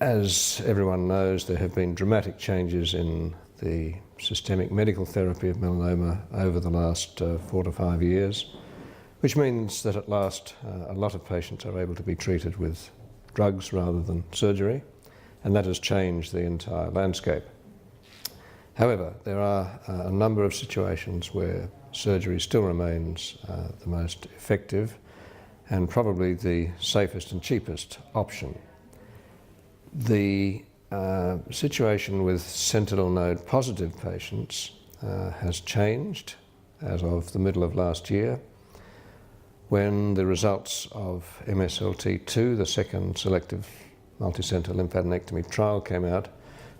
As everyone knows, there have been dramatic changes in the systemic medical therapy of melanoma over the last 4 to 5 years, which means that at last a lot of patients are able to be treated with drugs rather than surgery, and that has changed the entire landscape. However, there are a number of situations where surgery still remains the most effective and probably the safest and cheapest option. The situation with sentinel node positive patients has changed as of the middle of last year, when the results of MSLT2, the second selective multicenter lymphadenectomy trial, came out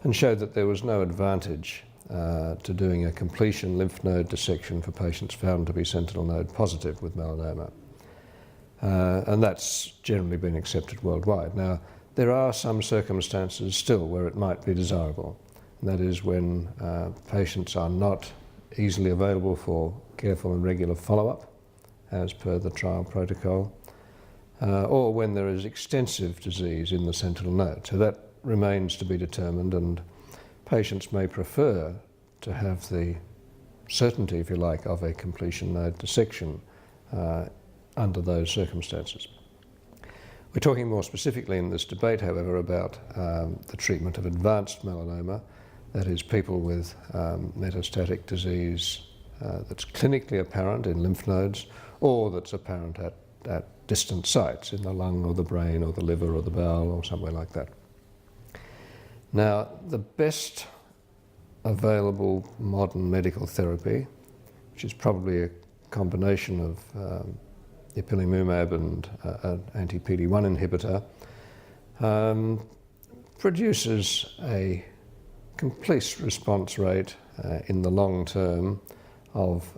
and showed that there was no advantage to doing a completion lymph node dissection for patients found to be sentinel node positive with melanoma. And that's generally been accepted worldwide. Now, there are some circumstances still where it might be desirable, and that is when patients are not easily available for careful and regular follow-up, as per the trial protocol, or when there is extensive disease in the sentinel node. So that remains to be determined, and patients may prefer to have the certainty, if you like, of a completion node dissection under those circumstances. We're talking more specifically in this debate, however, about the treatment of advanced melanoma, that is, people with metastatic disease that's clinically apparent in lymph nodes, or that's apparent at distant sites in the lung or the brain or the liver or the bowel or somewhere like that. Now, the best available modern medical therapy, which is probably a combination of ipilimumab and an anti-PD-1 inhibitor, produces a complete response rate in the long term of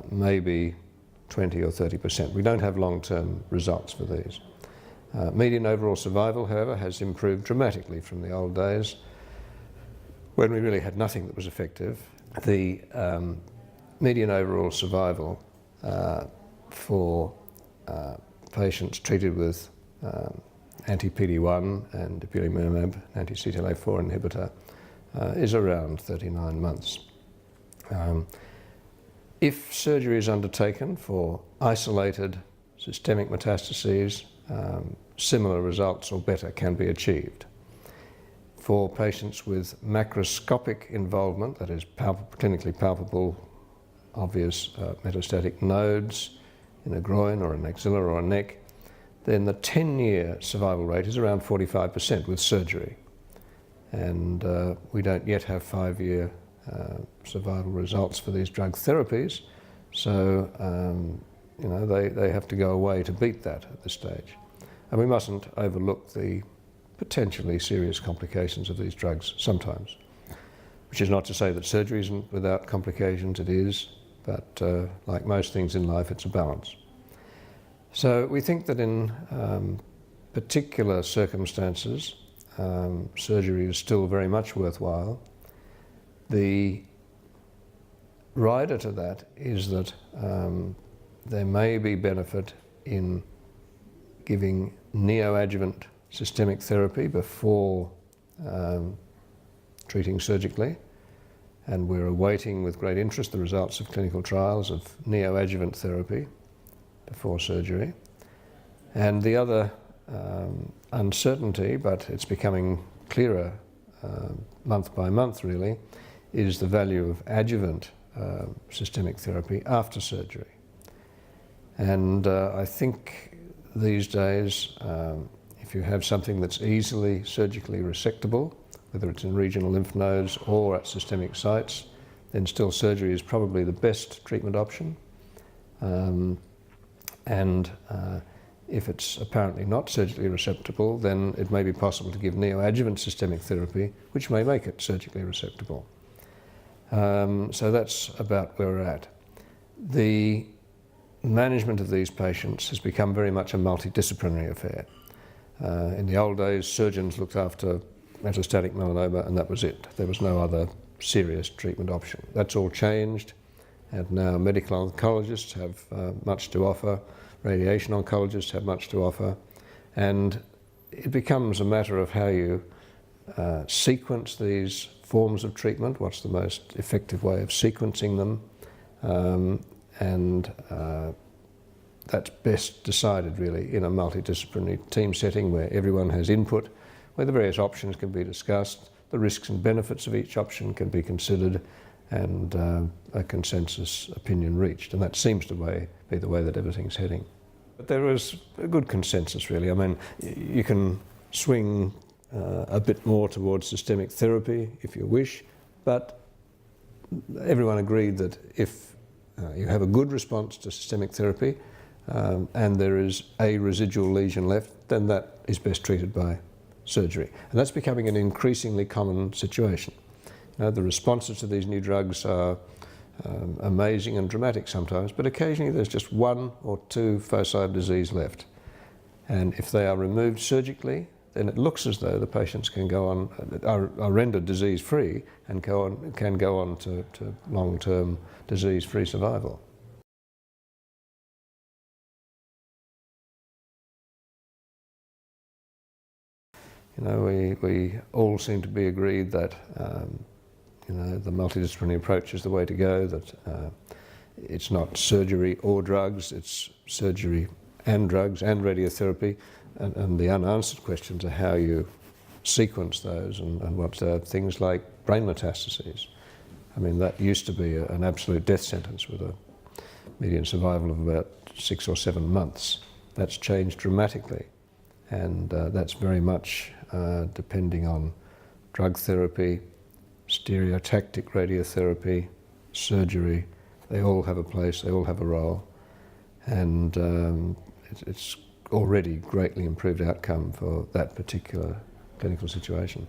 maybe 20 or 30%. We don't have long-term results for these. Median overall survival, however, has improved dramatically from the old days when we really had nothing that was effective. The median overall survival for patients treated with anti-PD-1 and ipilimumab, anti-CTLA-4 inhibitor, is around 39 months. If surgery is undertaken for isolated systemic metastases, similar results or better can be achieved. For patients with macroscopic involvement, that is clinically palpable, obvious metastatic nodes in a groin or an axilla or a neck, then the 10-year survival rate is around 45% with surgery. And we don't yet have 5-year survival results for these drug therapies, so you know, they have to go away to beat that at this stage. And we mustn't overlook the potentially serious complications of these drugs sometimes, which is not to say that surgery isn't without complications. It is, but like most things in life, it's a balance. So we think that in particular circumstances, surgery is still very much worthwhile. The rider to that is that there may be benefit in giving neoadjuvant systemic therapy before treating surgically, and we're awaiting with great interest the results of clinical trials of neoadjuvant therapy before surgery. And the other uncertainty, but it's becoming clearer month by month really, is the value of adjuvant systemic therapy after surgery. And I think these days, if you have something that's easily surgically resectable, whether it's in regional lymph nodes or at systemic sites, then still surgery is probably the best treatment option. If it's apparently not surgically resectable, then it may be possible to give neoadjuvant systemic therapy, which may make it surgically resectable. So that's about where we're at. The management of these patients has become very much a multidisciplinary affair. In the old days, surgeons looked after metastatic melanoma and that was it. There was no other serious treatment option. That's all changed, and now medical oncologists have much to offer, radiation oncologists have much to offer, and it becomes a matter of how you sequence these forms of treatment, what's the most effective way of sequencing them, and that's best decided really in a multidisciplinary team setting where everyone has input, where the various options can be discussed, the risks and benefits of each option can be considered, and a consensus opinion reached. And that seems to be the way that everything's heading. But there is a good consensus really. I mean, you can swing a bit more towards systemic therapy if you wish, but everyone agreed that if you have a good response to systemic therapy and there is a residual lesion left, then that is best treated by surgery. And that's becoming an increasingly common situation. The responses to these new drugs are amazing and dramatic sometimes, but occasionally there's just 1 or 2 foci of disease left. And if they are removed surgically, then it looks as though the patients can go on, are rendered disease-free and can go on to long-term disease-free survival. We all seem to be agreed that the multidisciplinary approach is the way to go, that it's not surgery or drugs, it's surgery and drugs and radiotherapy, and the unanswered questions are how you sequence those and what things like brain metastases. I mean, that used to be an absolute death sentence with a median survival of about 6 or 7 months. That's changed dramatically, and that's very much depending on drug therapy, stereotactic radiotherapy, surgery. They all have a place, they all have a role, and it's already greatly improved outcome for that particular clinical situation.